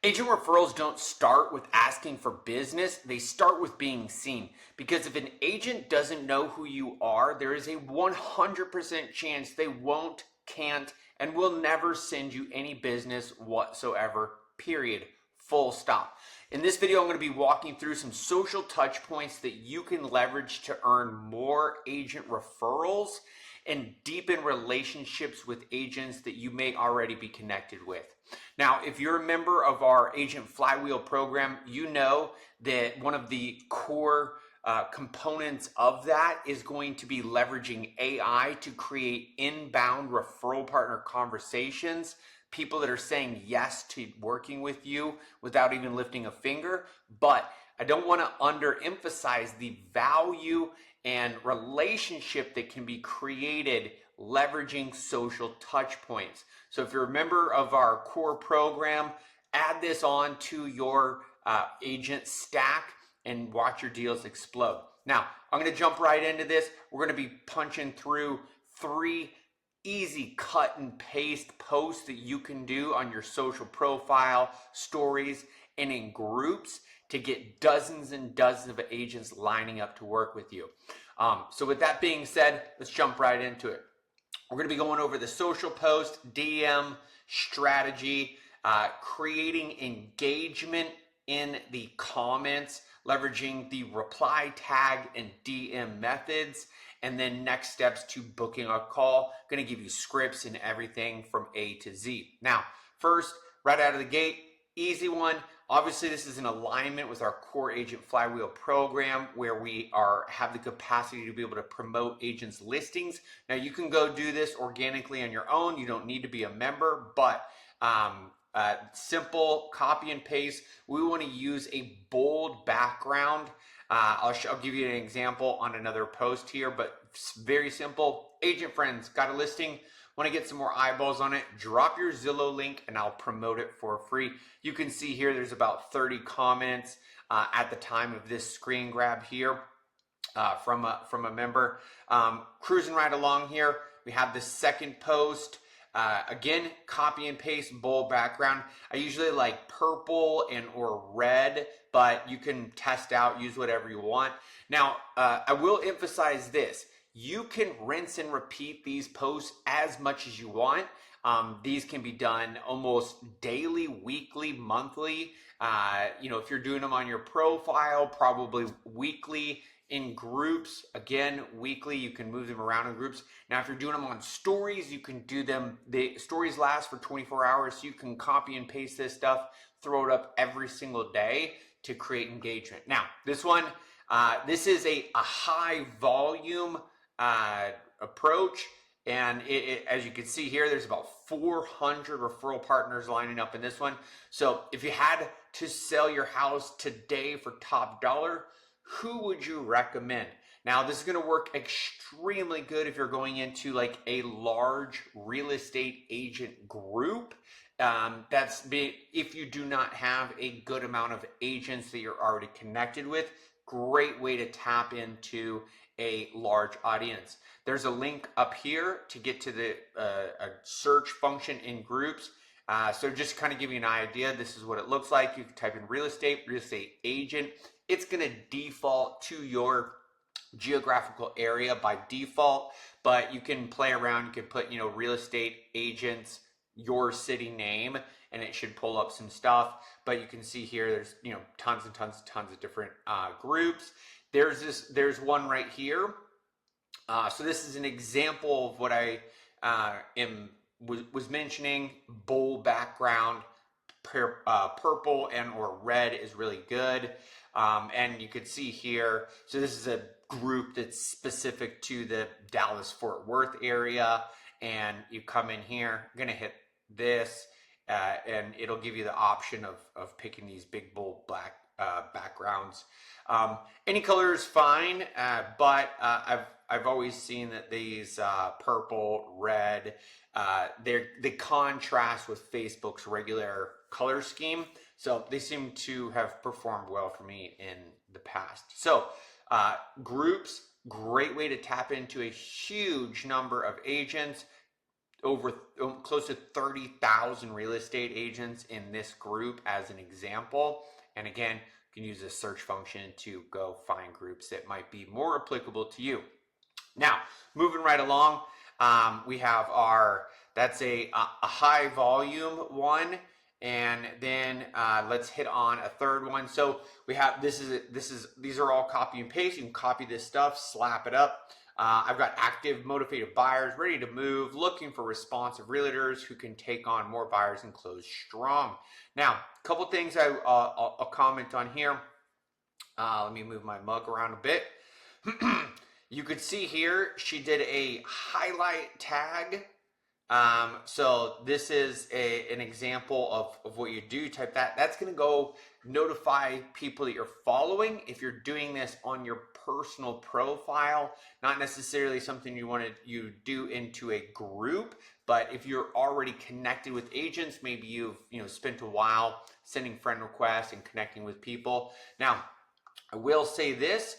Agent referrals don't start with asking for business. They start with being seen. Because if an agent doesn't know who you are, there is a 100% chance they won't, can't, and will never send you any business whatsoever, period. Full stop. In this video, I'm going to be walking through some social touch points that you can leverage to earn more agent referrals and deepen relationships with agents that you may already be connected with. Now, if you're a member of our Agent Flywheel program, you know that one of the core components of that is going to be leveraging AI to create inbound referral partner conversations, people that are saying yes to working with you without even lifting a finger. But I don't want to underemphasize the value and relationship that can be created leveraging social touch points. So if you're a member of our core program, add this on to your agent stack and watch your deals explode. Now, I'm going to jump right into this. We're going to be punching through 3 easy cut and paste posts that you can do on your social profile, stories, and in groups to get dozens and dozens of agents lining up to work with you. So with that being said, let's jump right into it. We're going to be going over the social post, DM, strategy, creating engagement in the comments, leveraging the reply tag and DM methods, and then next steps to booking a call. I'm going to give you scripts and everything from A to Z. Now, first, right out of the gate, easy one. Obviously, this is in alignment with our core Agent Flywheel program where we have the capacity to be able to promote agents' listings. Now, you can go do this organically on your own. You don't need to be a member, but simple copy and paste. We want to use a bold background. I'll give you an example on another post here, but very simple. Agent friends, got a listing? Want to get some more eyeballs on it? Drop your Zillow link and I'll promote it for free. You can see here there's about 30 comments at the time of this screen grab here from a member. Cruising right along here, we have the second post. Again, copy and paste, bold background. I usually like purple and or red, but you can test out, use whatever you want. Now, I will emphasize this. You can rinse and repeat these posts as much as you want. These can be done almost daily, weekly, monthly. If you're doing them on your profile, probably weekly. In groups, again, weekly, you can move them around in groups. Now, if you're doing them on stories, you can do them. The stories last for 24 hours, so you can copy and paste this stuff, throw it up every single day to create engagement. Now, this one, this is a high volume approach. And as you can see here, there's about 400 referral partners lining up in this one. So if you had to sell your house today for top dollar, who would you recommend? Now, this is going to work extremely good if you're going into like a large real estate agent group. If you do not have a good amount of agents that you're already connected with, great way to tap into a large audience. There's a link up here to get to the a search function in groups. So just kind of give you an idea, this is what it looks like. You can type in real estate agent. It's going to default to your geographical area by default, but you can play around. You can put, real estate agents, your city name, and it should pull up some stuff. But you can see here, there's, tons and tons of different groups. There's one right here. So this is an example of what I was mentioning. Bold background, purple and or red is really good. And you can see here, so this is a group that's specific to the Dallas-Fort Worth area. And you come in here, I'm going to hit this, and it'll give you the option of picking these big, bold, black backgrounds. Any color is fine, but I've always seen that these purple, red, they contrast with Facebook's regular color scheme. So they seem to have performed well for me in the past. So groups, great way to tap into a huge number of agents. over close to 30,000 real estate agents in this group as an example. And again, you can use the search function to go find groups that might be more applicable to you. Now, moving right along, we have that's a high volume one. And then let's hit on a third one. So we have, these are all copy and paste. You can copy this stuff, slap it up. I've got active, motivated buyers ready to move, looking for responsive realtors who can take on more buyers and close strong. Now, a couple things I'll comment on here. Let me move my mug around a bit. You could see here, she did a highlight tag. So this is an example of what you do. Type that. That's going to go notify people that you're following. If you're doing this on your personal profile, not necessarily something you do into a group, but if you're already connected with agents, maybe you've spent a while sending friend requests and connecting with people. Now, I will say this.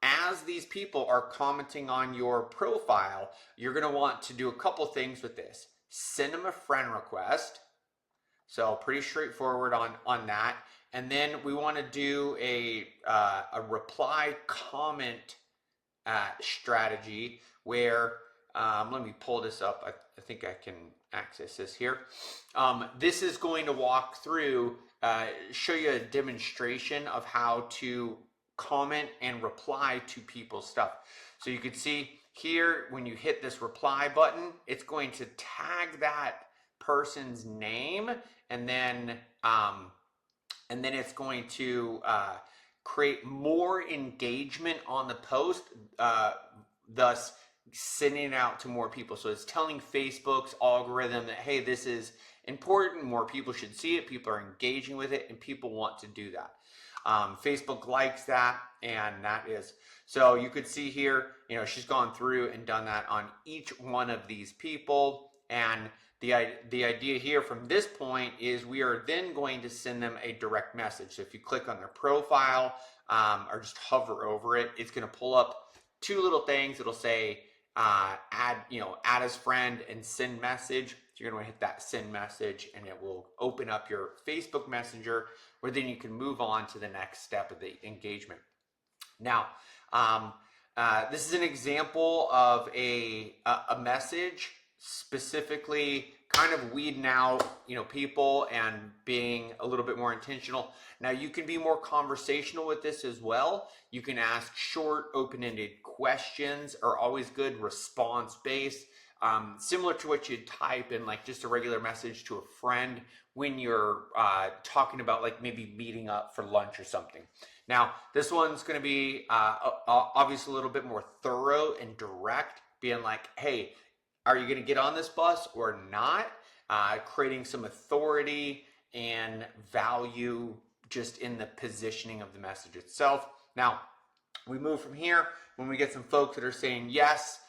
As these people are commenting on your profile, you're going to want to do a couple things with this. Send them a friend request. So pretty straightforward on that. And then we want to do a reply comment strategy where, let me pull this up. I think I can access this here. This is going to walk through, show you a demonstration of how to comment and reply to people's stuff. So you can see here, when you hit this reply button, it's going to tag that person's name, and then it's going to create more engagement on the post, thus sending it out to more people. So it's telling Facebook's algorithm that, hey, this is important, more people should see it, people are engaging with it, and people want to do that. Facebook likes that, and that is, so you could see here, she's gone through and done that on each one of these people. And the idea here from this point is we are then going to send them a direct message. So if you click on their profile, or just hover over it, it's going to pull up two little things. It'll say, add as friend and send message. So you're going to hit that send message, and it will open up your Facebook Messenger, where then you can move on to the next step of the engagement. Now, this is an example of a message specifically kind of weeding out, people and being a little bit more intentional. Now, you can be more conversational with this as well. You can ask short, open-ended questions, are always good, response-based. Similar to what you'd type in like just a regular message to a friend when you're talking about like maybe meeting up for lunch or something. Now, this one's going to be obviously a little bit more thorough and direct, being like, hey, are you going to get on this bus or not? Creating some authority and value just in the positioning of the message itself. Now, we move from here when we get some folks that are saying yes.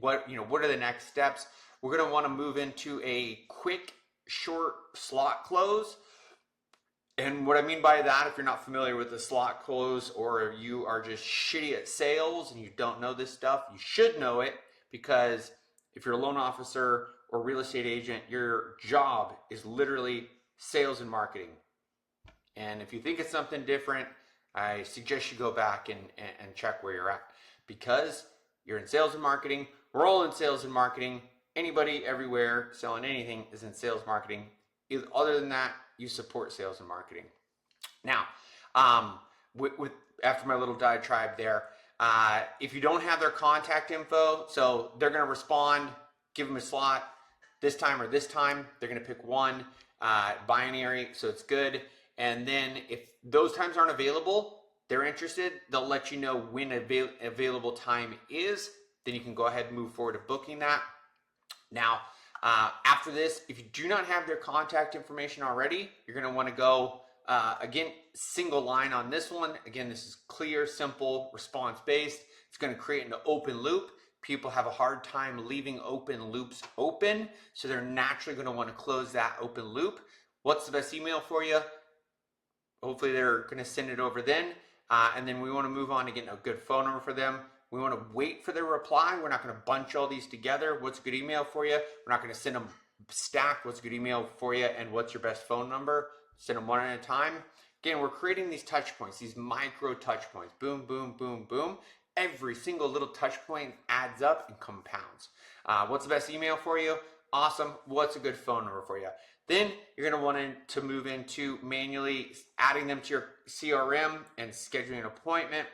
What are the next steps? We're going to want to move into a quick, short slot close. And what I mean by that, if you're not familiar with the slot close, or you are just shitty at sales and you don't know this stuff, you should know it, because if you're a loan officer or real estate agent, your job is literally sales and marketing. And if you think it's something different, I suggest you go back and check where you're at, because you're in sales and marketing. We're all in sales and marketing. Anybody everywhere selling anything is in sales marketing. Other than that, you support sales and marketing. Now, after my little diatribe there, if you don't have their contact info, so they're going to respond, give them a slot this time or this time. They're going to pick one, binary, so it's good. And then if those times aren't available, they're interested, they'll let you know when available time is. Then you can go ahead and move forward to booking that. Now, after this, if you do not have their contact information already, you're going to want to go, again, single line on this one. Again, this is clear, simple, response-based. It's going to create an open loop. People have a hard time leaving open loops open, so they're naturally going to want to close that open loop. What's the best email for you? Hopefully they're going to send it over then. And then we want to move on to getting a good phone number for them. We want to wait for their reply. We're not going to bunch all these together. What's a good email for you? We're not going to send them stacked. What's a good email for you? And what's your best phone number? Send them one at a time. Again, we're creating these touch points, these micro touch points. Boom, boom, boom, boom. Every single little touch point adds up and compounds. What's the best email for you? Awesome. What's a good phone number for you? Then you're going to want to move into manually adding them to your CRM and scheduling an appointment.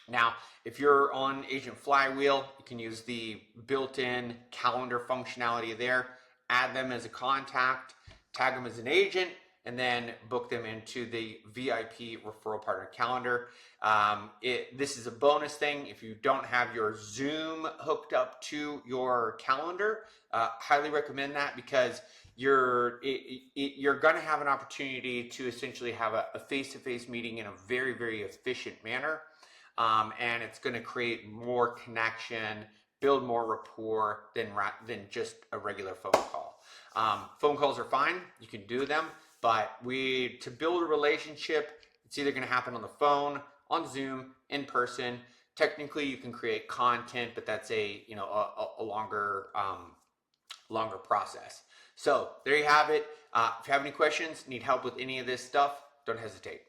Now, if you're on Agent Flywheel, you can use the built-in calendar functionality there. Add them as a contact, tag them as an agent, and then book them into the VIP referral partner calendar. This is a bonus thing. If you don't have your Zoom hooked up to your calendar, highly recommend that, because you're going to have an opportunity to essentially have a face-to-face meeting in a very, very efficient manner. And it's going to create more connection, build more rapport than just a regular phone call. Phone calls are fine. You can do them. But to build a relationship, it's either going to happen on the phone, on Zoom, in person. Technically, you can create content, but that's a longer process. So there you have it. If you have any questions, need help with any of this stuff, don't hesitate.